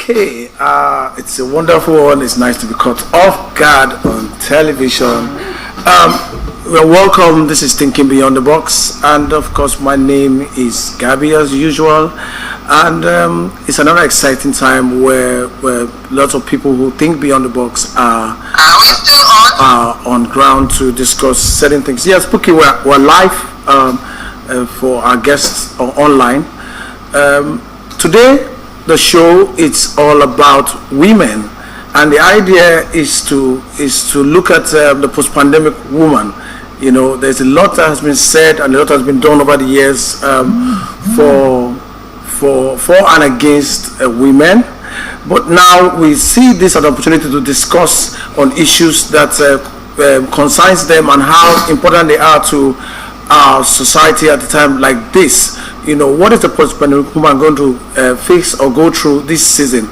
Okay, it's a wonderful one. It's nice to be caught off guard on television. Well, welcome. This is Thinking Beyond the Box, and of course, my name is Gabby as usual. And it's another exciting time where lots of people who think beyond the box are on ground to discuss certain things. Yes, Pookie, we're live for our guests online. Today, the show it's all about women, and the idea is to look at the post-pandemic woman. You know, there's a lot that has been said and a lot has been done over the years for and against women, but now we see this as an opportunity to discuss on issues that concerns them and how important they are to our society at a time like this. You know, what is the post-pandemic woman going to face or go through this season?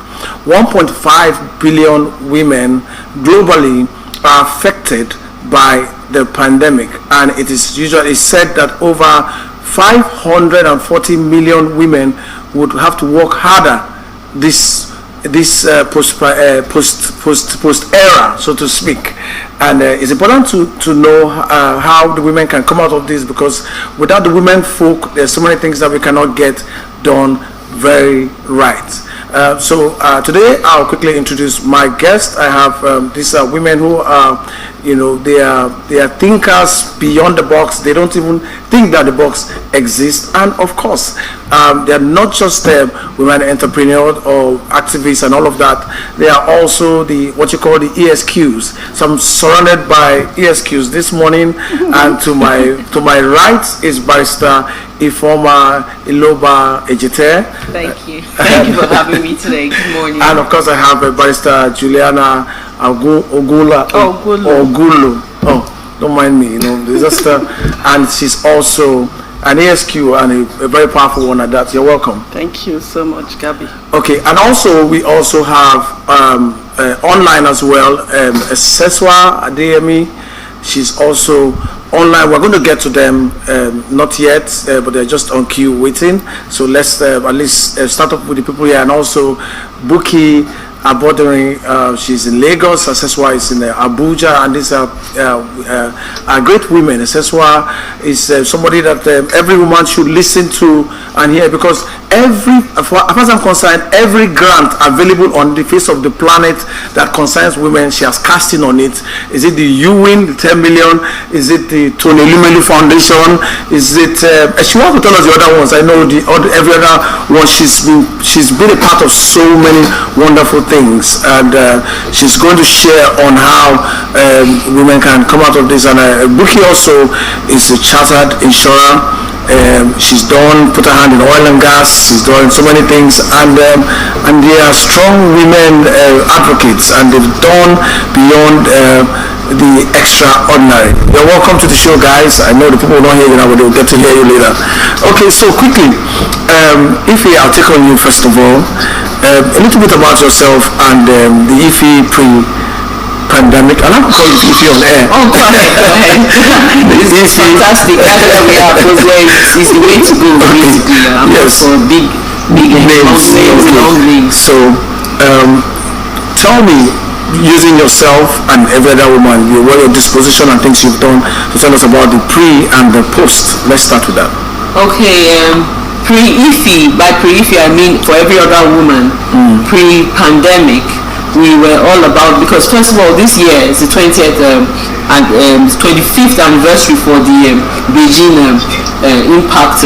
1.5 billion women globally are affected by the pandemic, and it is usually said that over 540 million women would have to work harder this post era, so to speak. And it's important to know how the women can come out of this, because without the women folk, there's so many things that we cannot get done very right. So today I'll quickly introduce my guest. I have these women who are, you know, they are thinkers beyond the box. They don't even think that the box exists, and of course they are not just women entrepreneurs or activists and all of that. They are also what you call the ESQs. So I'm surrounded by ESQs this morning, and to my right is Barrister Ifeoma Iloba Ejite. Thank you. Thank you for having me today. Good morning. And of course I have Barrister Juliana Ogulu. Oh, don't mind me, you know, disaster. And she's also an ESQ, and a very powerful one at that. You're welcome. Thank you so much, Gabby. Okay, and also we also have online as well, Seswa Adeyemi. She's also online. We're going to get to them, not yet, but they're just on queue waiting. So let's at least start off with the people here. And also Buki Abodering, she's in Lagos. Seswa is in Abuja, and these are great women. Seswa is somebody that every woman should listen to and hear, because as far as I'm concerned, every grant available on the face of the planet that concerns women, she has casting on it. Is it the UWIN, the 10 million? Is it the Tony Lumelu Foundation? Is it? She wants to tell us the other ones. I know every other one. She's been a part of so many wonderful things, and she's going to share on how women can come out of this. And Buki also is a chartered insurer. She's put her hand in oil and gas. She's done so many things, and they are strong women advocates, and they've done beyond the extraordinary. You're welcome to the show, guys. I know the people will not hear you now, but they'll get to hear you later. Okay, so quickly, Ife, I'll take on you first of all. A little bit about yourself and the Ife pre-pandemic. I'll have to call you Ife on air. Oh, go ahead. This is fantastic. That's where we are, because it's the way to go, basically. I'm for big names, long names. So, tell me, using yourself and every other woman, your disposition and things you've done, to tell us about the pre and the post. Let's start with that. Okay, pre-Ife, by pre-Ife I mean for every other woman, pre-pandemic, we were all about, because first of all, this year is the 20th and 25th anniversary for the Beijing impact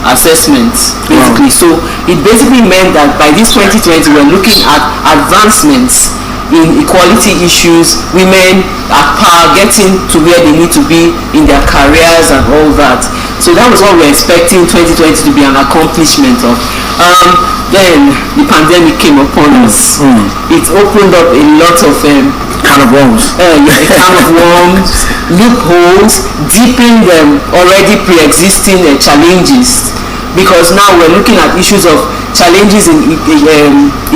assessments, basically. Wow. So it basically meant that by this 2020 we're looking at advancements in equality issues, women at par, getting to where they need to be in their careers and all that. So that was what we're expecting 2020 to be an accomplishment of. Then the pandemic came upon us. It opened up a lot of can of worms, loopholes, deepened already pre-existing challenges, because now we're looking at issues of challenges in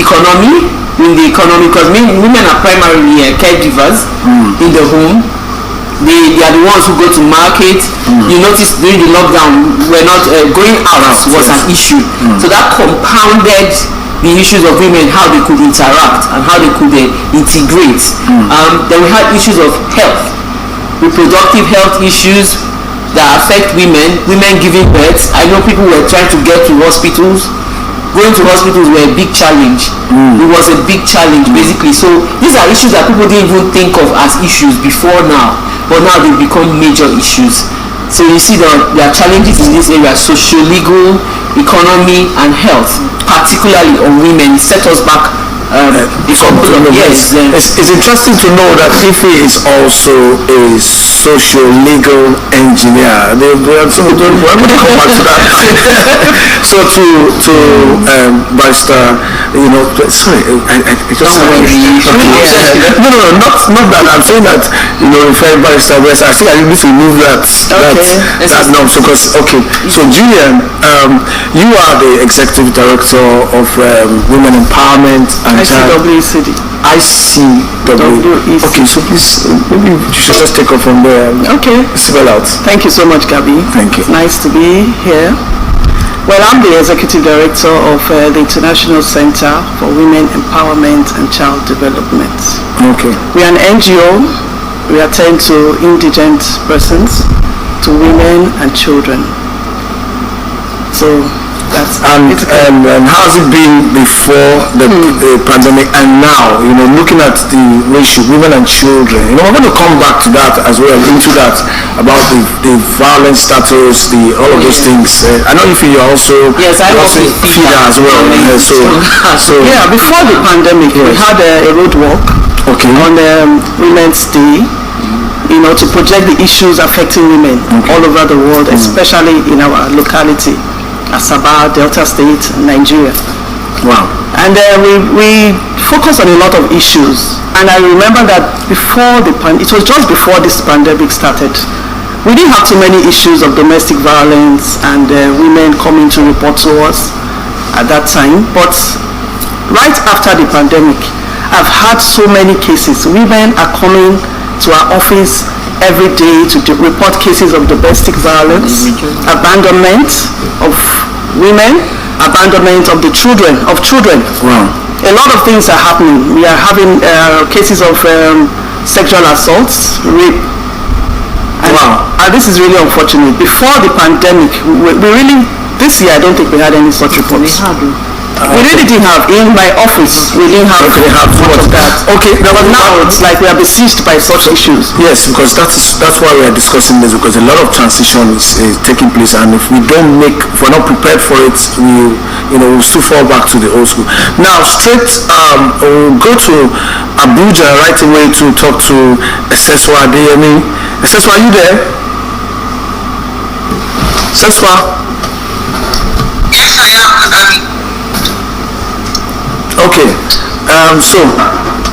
economy, because women are primarily caregivers in the home. They are the ones who go to market. You notice during the lockdown, we're not going out was an issue. So that compounded the issues of women, how they could interact and how they could integrate. Then we had issues of health, reproductive health issues that affect women giving birth. I know people were trying to get to hospitals. Going to hospitals were a big challenge. It was a big challenge basically. So these are issues that people didn't even think of as issues before now, but now they've become major issues. So you see there are challenges in this area: socio-legal, economy and health, particularly on women. It set us back a couple of years. It's interesting to know that Ife is also a socio-legal engineer. We're going to come back to that. So to Barrister, sorry, I just not that I'm saying that referring Barrister West. I think I need to remove that now. So Julian, you are the executive director of Women Empowerment and ICWCD. ICW. Okay, so please, maybe you should just take off from there. Okay. Spell out. Thank you so much, Gabby. Thank you. It's nice to be here. Well, I'm the executive director of the International Center for Women Empowerment and Child Development. Okay. We are an NGO. We attend to indigent persons, to women and children. So that's and how has it been before the pandemic and now, looking at the ratio, women and children? We're going to come back to that as well, into that, about the violence status, all of those things. I know you're also, I also FIDA as well. Yeah, before the pandemic, we had a road walk on Women's Day, to project the issues affecting women all over the world, especially in our locality, Asaba, Delta State, Nigeria. Wow. And we focus on a lot of issues. And I remember that it was just before this pandemic started. We didn't have too many issues of domestic violence and women coming to report to us at that time. But right after the pandemic, I've had so many cases. Women are coming to our office every day to report cases of domestic violence, abandonment of women, abandonment of children. Wow. A lot of things are happening. We are having cases of sexual assaults, rape. And this is really unfortunate. Before the pandemic, this year I don't think we had any such reports. We really didn't have. In my office, we didn't have much of that. Okay, but now it's like we are besieged by such issues. Yes, because that's why we are discussing this, because a lot of transition is taking place, and if we're not prepared for it, we'll still fall back to the old school. Now, straight, we'll go to Abuja right away to talk to Eseswa Adeyemi. Eseswa, are you there? Eseswa? Yes, I am. Okay, so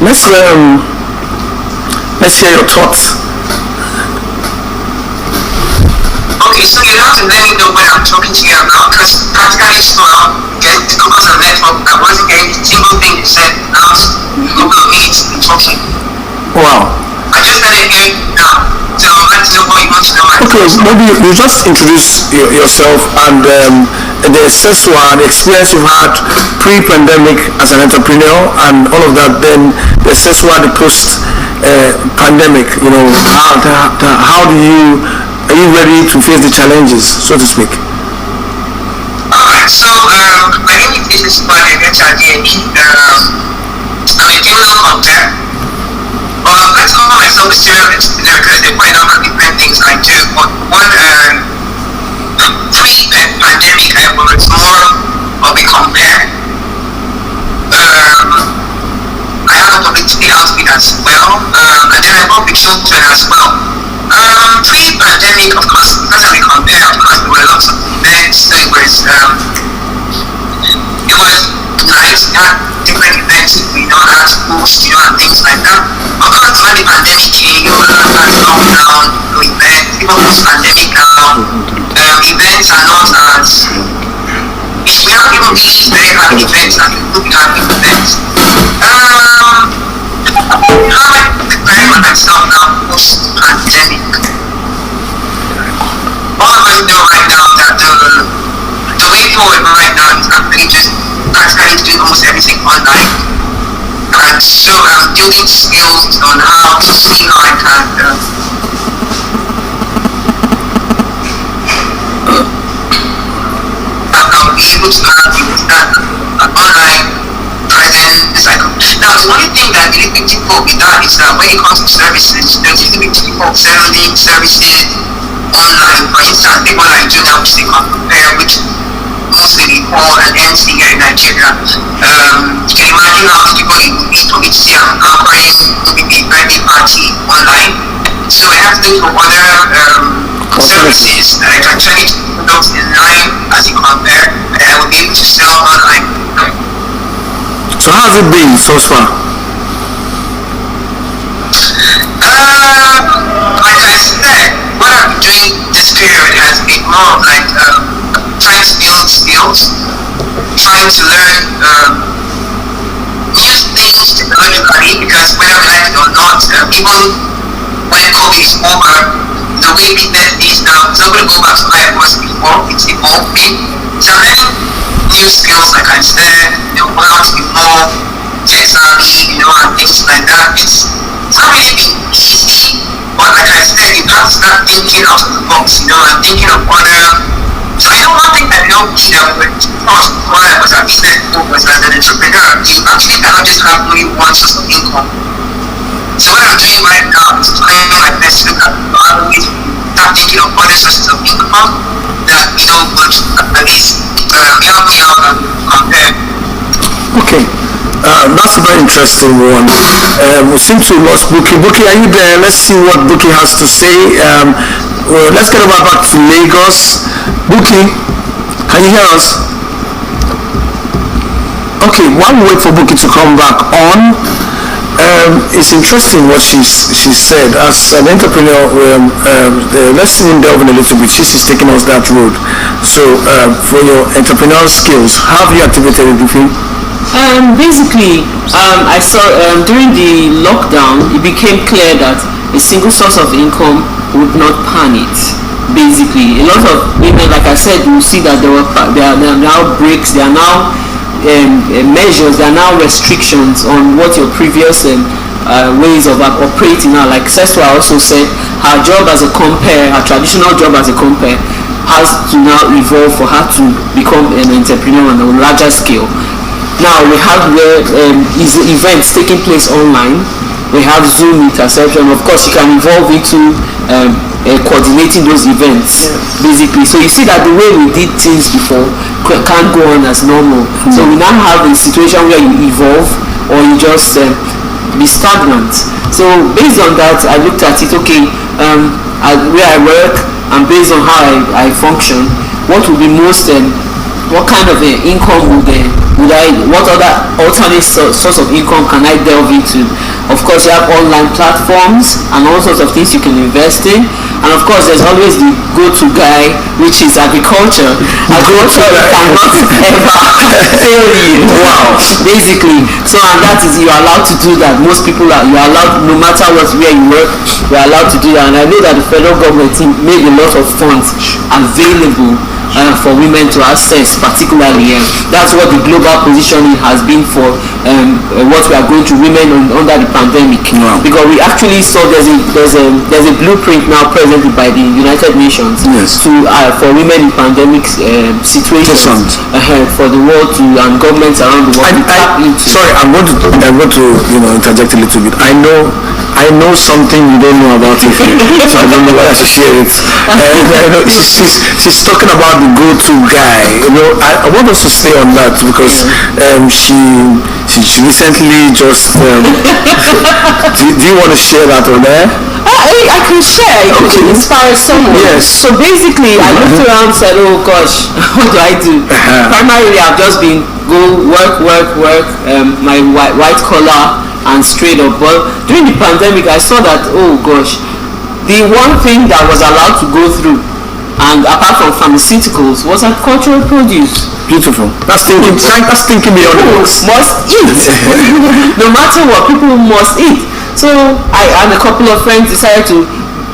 let's hear your thoughts. Okay, so you have to let me know when I'm talking to you about, because practically now, because of network, I wasn't getting a single thing you said. Now, a couple of minutes talking. Wow. I just started hearing now. So I'd like to know what you want to know. Okay, maybe you just introduce yourself and the Eseswa, the experience you've had pre-pandemic as an entrepreneur and all of that, then the Eseswa, the post-pandemic, how are you ready to face the challenges, so to speak? Alright, so my name is Eseswa Adeyemi. I'm a general contact. Let's call myself a serial entrepreneur because there are quite a number of different things I do. But pre-pandemic, I was more of a compare. I have a publicity outfit as well, and then I work with children as well. Pre-pandemic, of course, because I'm a compare, of course, there were lots of events. So it was nice. We had different events, at schools, and things like that. Of course, when the pandemic came, lockdown, events, even post-pandemic now, events are not as, we have even these very happy events and people be having events. How I prepare myself now post-pandemic? All of us know right now that the way forward right now is actually just practically doing almost everything online. And so I'm building skills on how to see how I can I'll be able to have an online presence. Now, the only thing that really big difficult with that is that when it comes to services, there's really big difficult selling services online. For instance, people like Junior, which they can compare, which mostly we call an MC here in Nigeria. You can imagine how many people it would be for me to say I'm offering maybe a birthday party online. So I have to look for other services that I can actually put in line as you compare, and I will be able to sell online. So how's it been so far? Like I said, what I'm doing this period has been more of like trying to build skills, trying to learn new things technologically, because whether we like it or not, even when COVID is over, the way business is now, it's not going to go back to how it was before. It's evolving. So I'm learning new skills, like I said, how to be more tech savvy, and things like that. It's not really been easy, but like I said, you have to start thinking out of the box, and thinking of other. So one thing I know when I was a business focus as an entrepreneur, you actually cannot just have only one source of income. So what I'm doing right now is trying my best to look at always start thinking of other sources of income that would at least help me out and compare. Okay, that's a very interesting one. We seem to have lost Buki. Buki, are you there? Let's see what Buki has to say. Well, let's get over back to Lagos. Buki, can you hear us? Okay, while we wait for Buki to come back on, it's interesting what she said. As an entrepreneur, let's even delve in a little bit. She's taking us that road. So, for your entrepreneurial skills, how have you activated it before? Basically, I saw during the lockdown, it became clear that a single source of income would not pan it. Basically, a lot of women, like I said, you see that there are now breaks, there are now measures, there are now restrictions on what your previous ways of operating are. Like Seswa also said, her job as a compere, her traditional job as a compere, has to now evolve for her to become an entrepreneur on a larger scale. Now we have events taking place online. We have Zoom interception. Of course, you can evolve into coordinating those events, basically. So you see that the way we did things before can't go on as normal. So we now have a situation where you evolve or you just be stagnant. So based on that, I looked at it. Okay, where I work and based on how I function, what would be most what kind of income what other alternate source of income can I delve into? Of course, you have online platforms and all sorts of things you can invest in, and of course there's always the go-to guy, which is agriculture. Agriculture cannot ever fail you. Wow. Basically, so and that is, you're allowed to do that. Most people you're allowed, no matter where you work, you're allowed to do that. And I know that the federal government made a lot of funds available for women to access, particularly. That's what the global positioning has been for what we are going to women under the pandemic. Wow. Because we actually saw there's a blueprint now presented by the United Nations for women in pandemic situations for the world and governments around the world. Sorry, I'm going to interject a little bit. I know something you don't know about it, so I don't know whether to share it. She's talking about the go-to guy. I want us to stay on that because she recently just. Do you want to share that on there? I can share. It could inspire someone. Yes. So basically, I looked around and said, "Oh gosh, what do I do?" Primarily, I've just been work. My white collar and straight up. But during the pandemic, I saw that, oh gosh, the one thing that was allowed to go through, and apart from pharmaceuticals, was agricultural produce. Beautiful. That's thinking beyond the box. Must eat. No matter what, people must eat. So I and a couple of friends decided to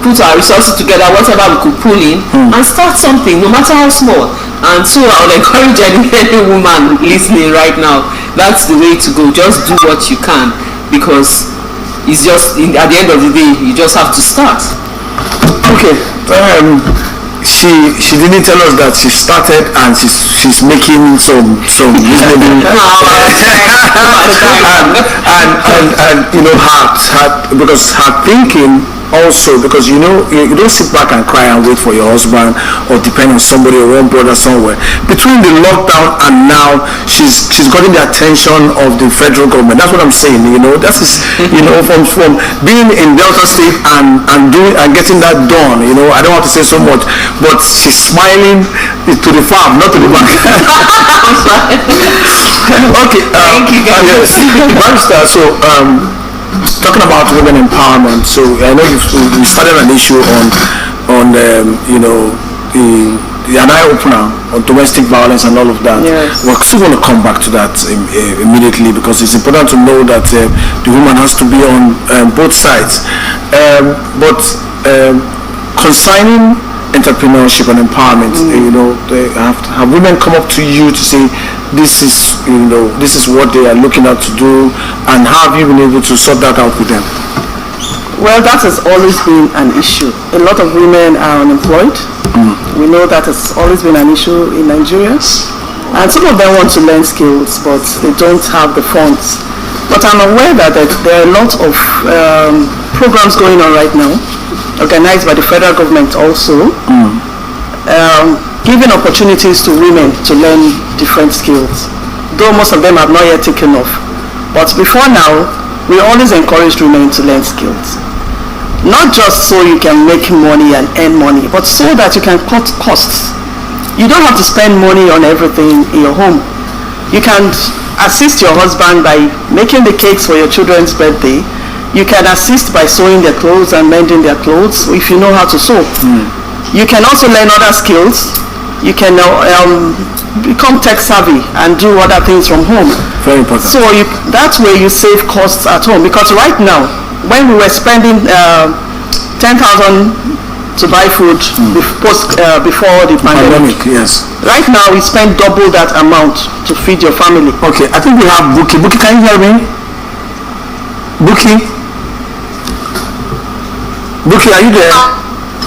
put our resources together, whatever we could pull in, and start something, no matter how small. And so I would encourage any woman listening right now, that's the way to go. Just do what you can, because it's just at the end of the day, you just have to start. Okay. She didn't tell us that she started and she's making some reasonable and you know her because her thinking also, because you know you don't sit back and cry and wait for your husband or depend on somebody or one brother somewhere. Between the lockdown and now, she's gotten the attention of the federal government. That's what I'm saying. You know, that is, you know, from being in Delta State and doing and getting that done. You know, I don't want to say so much, but she's smiling to the farm, not to the back. Okay. Thank you, guys. Barrister, so talking about women empowerment, so I know we started an issue on you know, an eye opener on domestic violence and all of that. Yes. We're still going to come back to that immediately, because it's important to know that the woman has to be on both sides. But concerning entrepreneurship and empowerment, you know, have women come up to you to say, this is what they are looking at to do, and how have you been able to sort that out with them? Well, that has always been an issue. A lot of women are unemployed. We know that has always been an issue in Nigeria. And some of them want to learn skills, but they don't have the funds. But I'm aware that there are a lot of programs going on right now, organized by the federal government also, giving opportunities to women to learn different skills, though most of them have not yet taken off. But before now, we always encourage women to learn skills. Not just so you can make money and earn money, but so that you can cut costs. You don't have to spend money on everything in your home. You can assist your husband by making the cakes for your children's birthday. You can assist by sewing their clothes and mending their clothes if you know how to sew. You can also learn other skills. You can become tech savvy and do other things from home. Very important. So that way you save costs at home, because right now, when we were spending 10,000 to buy food before the pandemic, yes. Right now we spend double that amount to feed your family. Okay, I think we have Buki. Buki, can you hear me? Buki? Buki, are you there?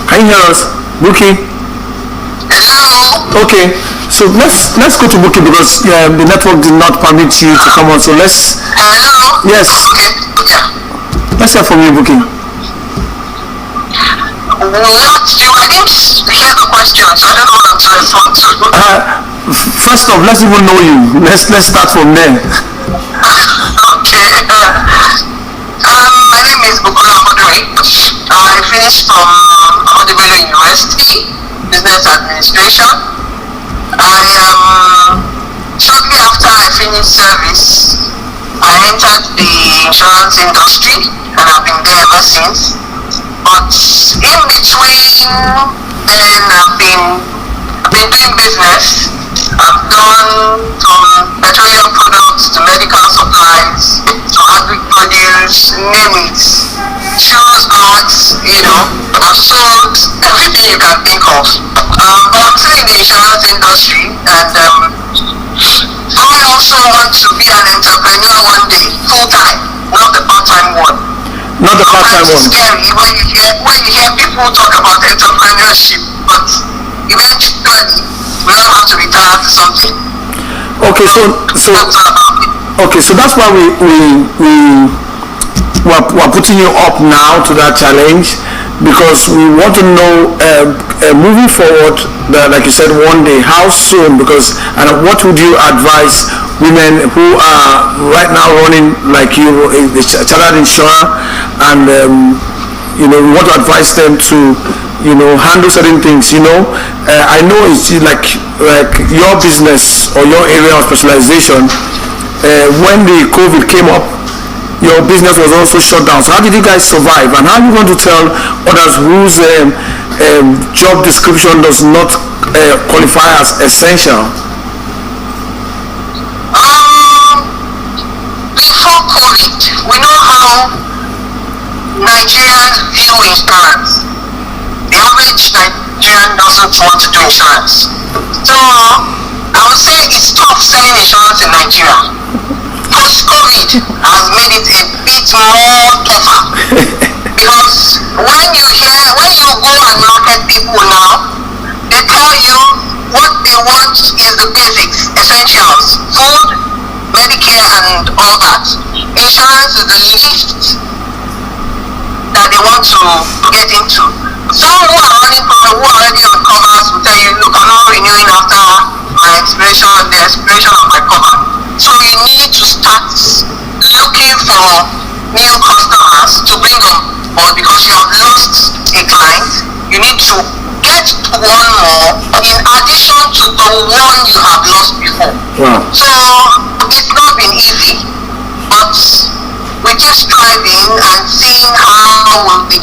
Can you hear us? Buki? Okay, so let's go to Buki, because the network did not permit you to come on. So let's. Hello? Yes. Okay. Yeah. Let's hear from you, Buki. I didn't hear the question, so I don't know what to respond to. First off, let's even know you. Let's start from there. Okay. My name is Bukola Amadori. I finished from Ahmadu Bello University, Business Administration. Shortly after I finished service, I entered the insurance industry, and I've been there ever since. But in between then, I've been doing business. I've done from petroleum products to medical supplies to agri produce, name it. Shoes, bags, you know, I've sold everything you can think of. But I'm still in the insurance industry, and I also want to be an entrepreneur one day, full time, not the part-time one. Not the part-time It's one. scary when you hear people talk about entrepreneurship, but eventually we all have to retire to something. Okay, so that's why we're putting you up now to that challenge, because we want to know moving forward, that, like you said, one day, how soon, because, and what would you advise women who are right now running like you, a chartered insurer, and you know, we want to advise them to, you know, handle certain things. You know, I know it's like your business or your area of specialization. When the COVID came up, your business was also shut down. So how did you guys survive? And how are you going to tell others whose job description does not qualify as essential? Before COVID, we know how Nigerians view insurance. The average Nigerian doesn't want to do insurance. So I would say it's tough selling insurance in Nigeria. Post-COVID has made it a bit more tougher. Because when you go and market people now, they tell you what they want is the basics, essentials, food, Medicare and all that. Insurance is the least that they want to get into. Some who are already on covers will tell you, look, I'm not renewing after the expiration of my cover. So you need to start looking for new customers to bring on board because you have lost a client. You need to get one more in addition to the one you have lost before. Wow. So it's not been easy, but we keep striving and seeing how we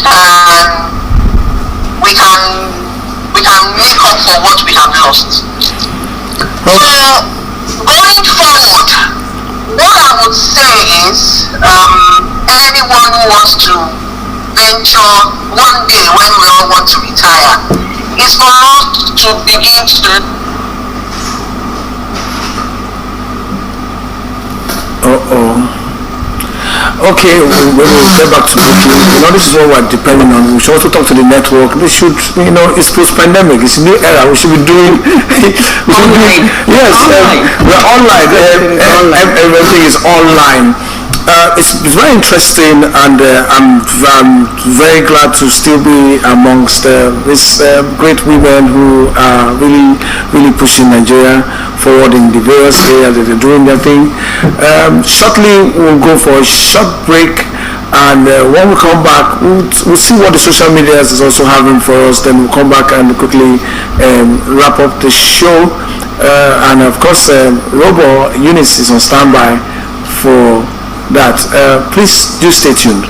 can make up for what we have lost. So going forward, what I would say is anyone who wants to venture one day when we all want to retire is for us to begin to Okay, when we get back to booking, this is what we're depending on. We should also talk to the network. They should, it's post-pandemic. It's a new era. We should be doing. Yes, we're online. Everything is online. It's very interesting, and I'm very glad to still be amongst these great women who are really pushing Nigeria forward in the various areas that they're doing their thing. Shortly, we'll go for a short break, and when we come back, we'll see what the social media is also having for us. Then we'll come back and quickly wrap up the show. And of course, Robo Eunice is on standby for that. Please do stay tuned.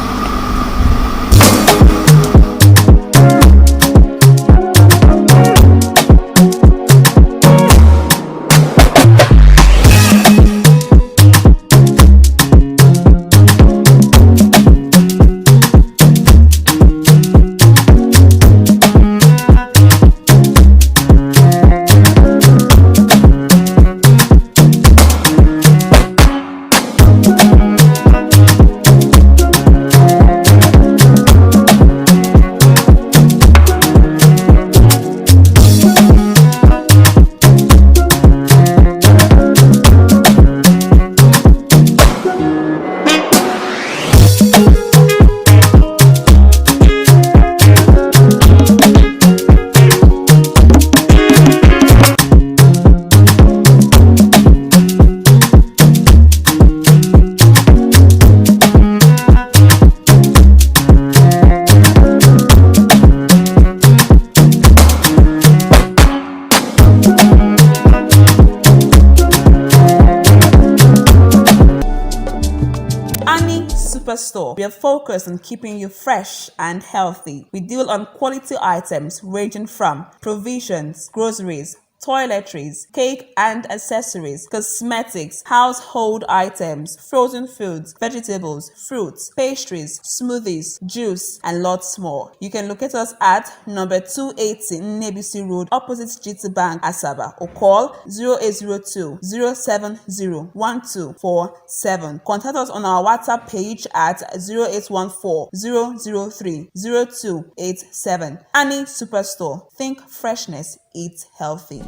Store. We are focused on keeping you fresh and healthy. We deal on quality items ranging from provisions, groceries, toiletries, cake and accessories, cosmetics, household items, frozen foods, vegetables, fruits, pastries, smoothies, juice, and lots more. You can locate us at number 280 Nebisi Road, opposite GT Bank, Asaba, or call 0802 070 1247. Contact us on our WhatsApp page at 0814 003 0287. Annie Superstore. Think freshness, eat healthy.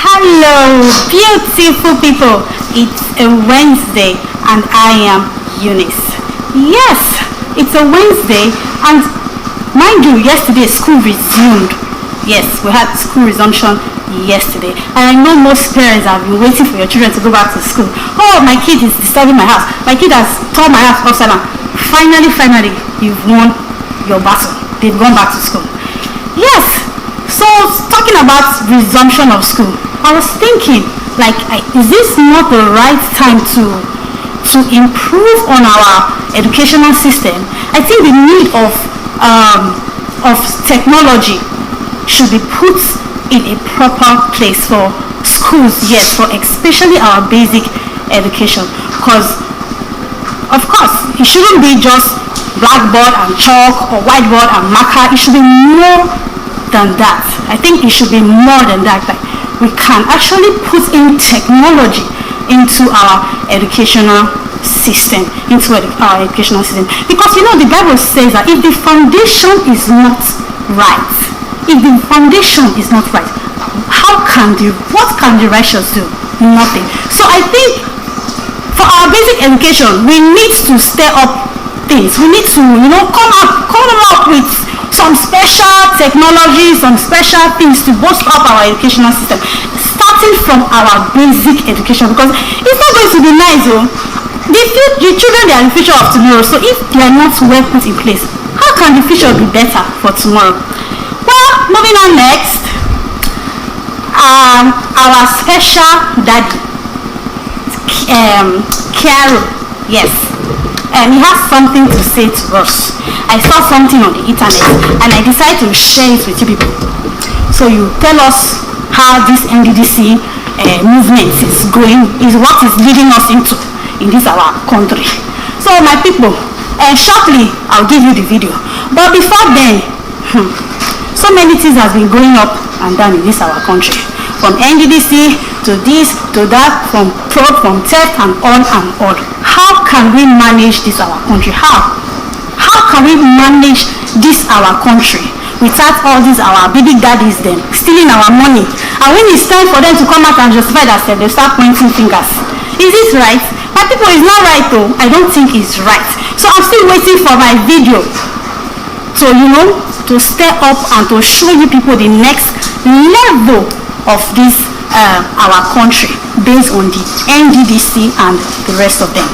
Hello, beautiful people. It's a Wednesday and I am Eunice. Yes, it's a Wednesday, and mind you, yesterday school resumed. Yes, we had school resumption yesterday, and I know most parents have been waiting for your children to go back to school. Oh, my kid is disturbing my house. My kid has torn my house upside down. Finally, you've won your battle. They've gone back to school. Yes. So, talking about resumption of school, I was thinking, is this not the right time to improve on our educational system? I think the need of technology should be put in a proper place for schools schools, yes, for especially our basic education. Because, of course, it shouldn't be just blackboard and chalk or whiteboard and marker. It should be more than that. I think it should be more than that. Like, we can actually put in technology into our educational system, because the Bible says that if the foundation is not right, what can the righteous do? Nothing. So I think for our basic education, we need to stir up things. We need to come up with some special technology, some special things to boost up our educational system, starting from our basic education, because it's not going to be nice. The children, they are the future of tomorrow. So if they are not well put in place, how can the future be better for tomorrow? Well, moving on next, our special daddy, Carol, yes, he has something to say to us. I saw something on the internet and I decided to share it with you people. So you tell us how this NDDC movement is going, is what is leading us into in this our country. So my people, shortly I'll give you the video. But before then, so many things has been going up and down in this our country. From NDDC to this to that, from fraud, from theft, and on and on. How can we manage this our country? How can we manage this our country without all these our baby daddies then stealing our money? And when it's time for them to come out and justify themselves, they start pointing fingers. Is this right? My people, it's not right though. I don't think it's right. So I'm still waiting for my video to stir up and to show you people the next level of this our country based on the NDDC and the rest of them.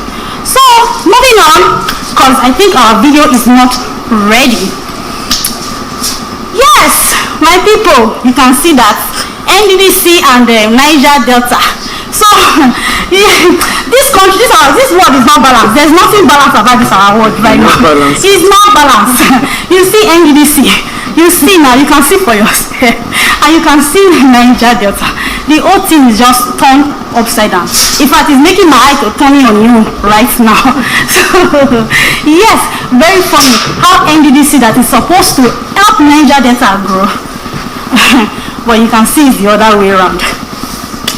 So moving on, because I think our video is not ready. Yes, my people, you can see that NDDC and the Niger Delta. So this country, this world is not balanced. There's nothing balanced about this our world right now. It's not balanced. You see NDDC, you see now, you can see for yourself, and you can see Niger Delta. The whole thing is just turned upside down. In fact, it's making my eye to turning on you right now. So yes, very funny how NDDC that is supposed to help Niger Delta grow, but you can see it's the other way around.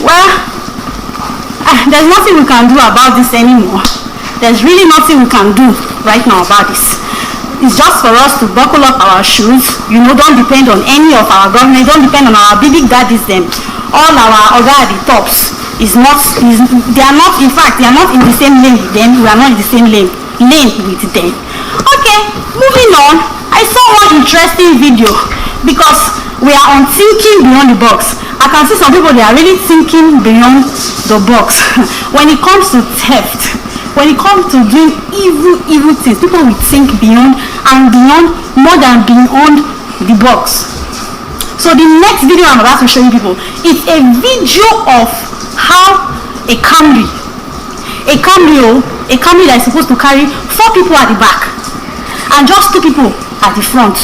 Well, there's nothing we can do about this anymore. There's really nothing we can do right now about this. It's just for us to buckle up our shoes. Don't depend on any of our government. Don't depend on our big daddies them. All our other at the tops they are not in the same lane with them. We are not in the same lane with them. Okay, moving on. I saw one interesting video because we are on thinking beyond the box. I can see some people, they are really thinking beyond the box. When it comes to theft, when it comes to doing evil things, people will think beyond and beyond, more than beyond the box. So the next video I'm about to show you people is a video of how a Camry that is supposed to carry 4 people at the back and just 2 people at the front.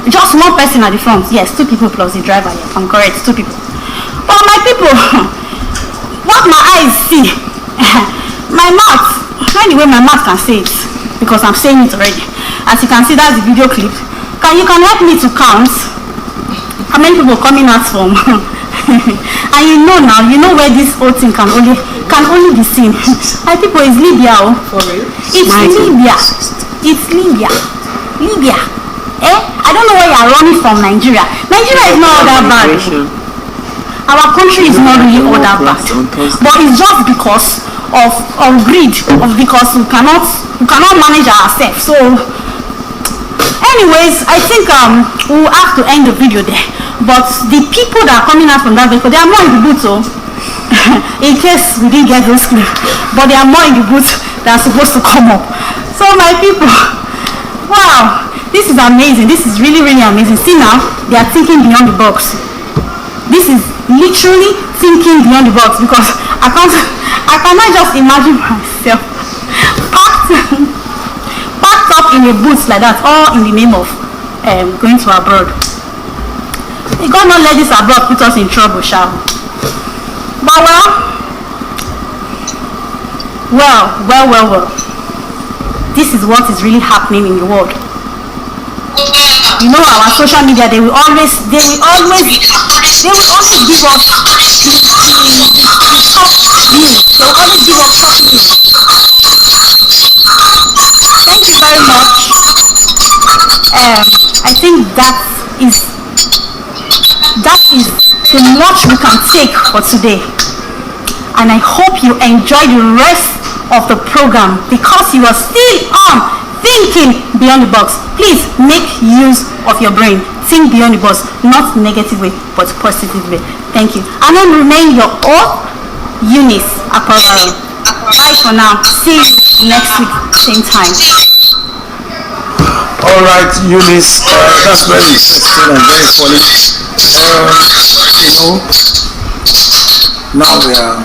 Just one person at the front. Yes, 2 people plus the driver. Yes, I'm correct, 2 people. But my people, what my eyes see, my mouth, anyway, my mouth can say it because I'm saying it already. As you can see, that's the video clip. You can help me to count how many people coming out from? And you know where this whole thing can only be seen. My people, is Libya. For real? It's Libya. It's Libya. I don't know where you are running from. Nigeria is not all that bad. Our country is not really all that bad, but it's just because of greed, because we cannot manage ourselves. So anyways, I think we'll have to end the video there. But the people that are coming out from that vehicle, they are more in the booth, so in case we didn't get those clips, but they are more in the booth that are supposed to come up. So my people, wow, this is amazing. This is really amazing. See now, they are thinking beyond the box. This is literally thinking beyond the box, because I cannot just imagine myself packed up in a booth like that, all in the name of going to abroad. God not let this abroad put us in trouble, shall we? Well. This is what is really happening in the world. You know, our social media, they will always give us the top news. They will always give us top news. Thank you very much. I think that is the much we can take for today. And I hope you enjoy the rest of the program because you are still on thinking beyond the box. Please make use of your brain. Think beyond the box, not negatively but positively. Thank you. And then remain your own Eunice Apollo. Bye for now. See you next week, same time. All right, Eunice, that's very interesting and very funny. Now we are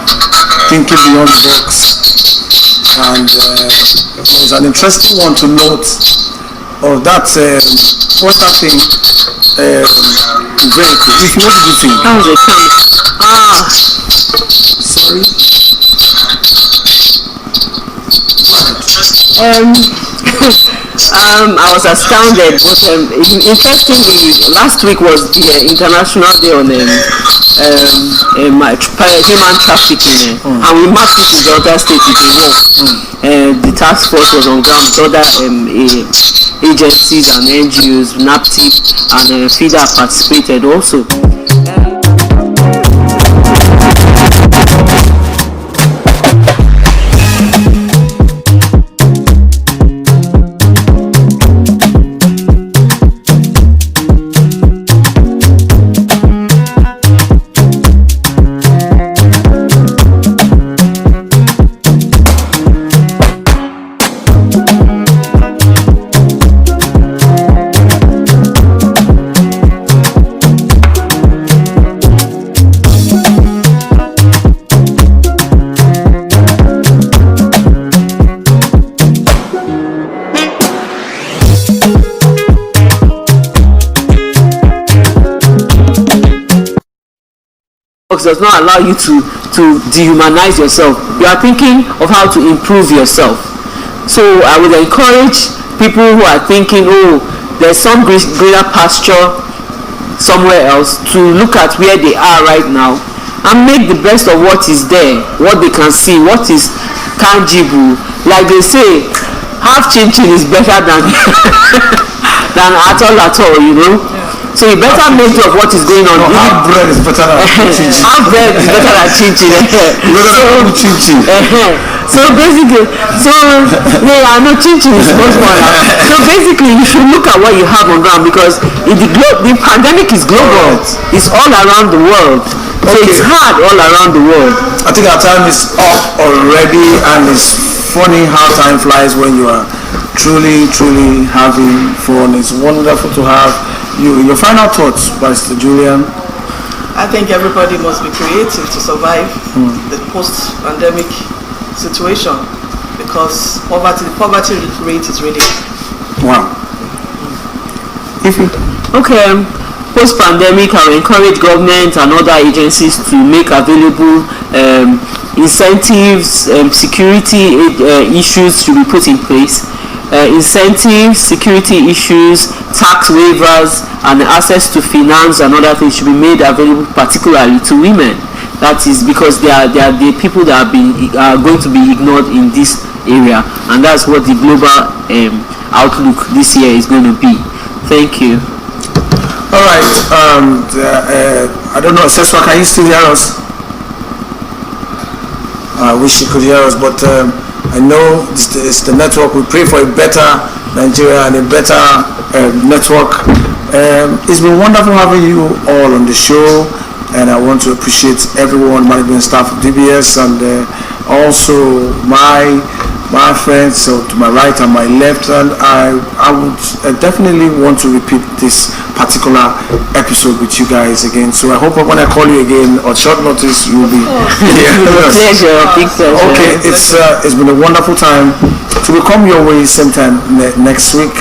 thinking beyond the box, and there's an interesting one to note of that. What's that thing? Vehicle. If you, what did you think? That was a camera. Sorry. I was astounded, but interestingly, last week was the International Day on human trafficking, and we mapped it in the other states with a walk. The task force was on ground with other agencies and NGOs, NAPTIP and FIDA participated also. Does not allow you to dehumanize yourself. You are thinking of how to improve yourself. So I would encourage people who are thinking, oh, there's some greater pasture somewhere else, to look at where they are right now and make the best of what is there, what they can see, what is tangible. Like they say, half chin-chin is better than than at all, you know. So you better make of what is going on. No, half bread is better than chin-chin. Half bread is better than chin-chin. So basically, chin-chin is much more. So basically, you should look at what you have on ground, because the pandemic is global. It's all around the world. So it's hard all around the world. I think our time is up already, and it's funny how time flies when you are truly having fun. It's wonderful to have you. Your final thoughts, Pastor Julian? I think everybody must be creative to survive the post-pandemic situation, because the poverty rate is really wow. Okay. Post-pandemic, I will encourage government and other agencies to make available incentives, security issues should be put in place. Incentives, security issues, tax waivers, and access to finance and other things should be made available, particularly to women. That is because they are the people that are going to be ignored in this area, and that's what the global outlook this year is going to be. Thank you. All right. I don't know, Seswa, can you still hear us? I wish you could hear us, but I know it's the network. We pray for a better Nigeria and a better network. It's been wonderful having you all on the show, and I want to appreciate everyone, management staff of DBS, and also my friends, so to my right and my left, and I would definitely want to repeat this particular episode with you guys again. So I hope when I call you again on short notice, you will be here. Pleasure, big pleasure. Okay, it's been a wonderful time. To come your way same time next week.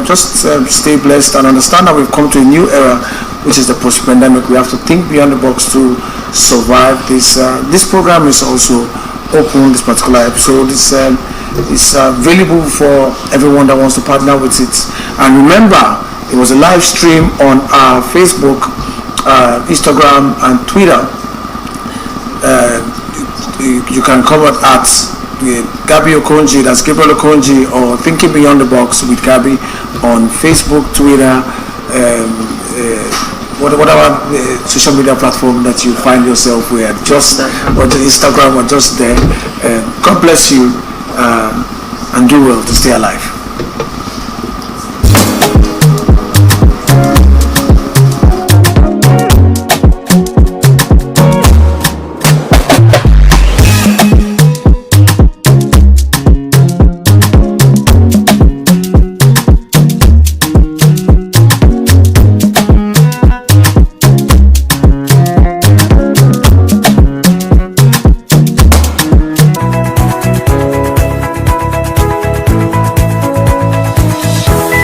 Just stay blessed and understand that we've come to a new era, which is the post-pandemic. We have to think beyond the box to survive this. This program is also open. This particular episode is available for everyone that wants to partner with it. And remember, it was a live stream on our Facebook, Instagram, and Twitter. You can come at Gabby Okonji, that's Gabriel Okonji, or Thinking Beyond the Box with Gabby on Facebook, Twitter, whatever social media platform that you find yourself with, or the Instagram, or just there. God bless you, and do well to stay alive.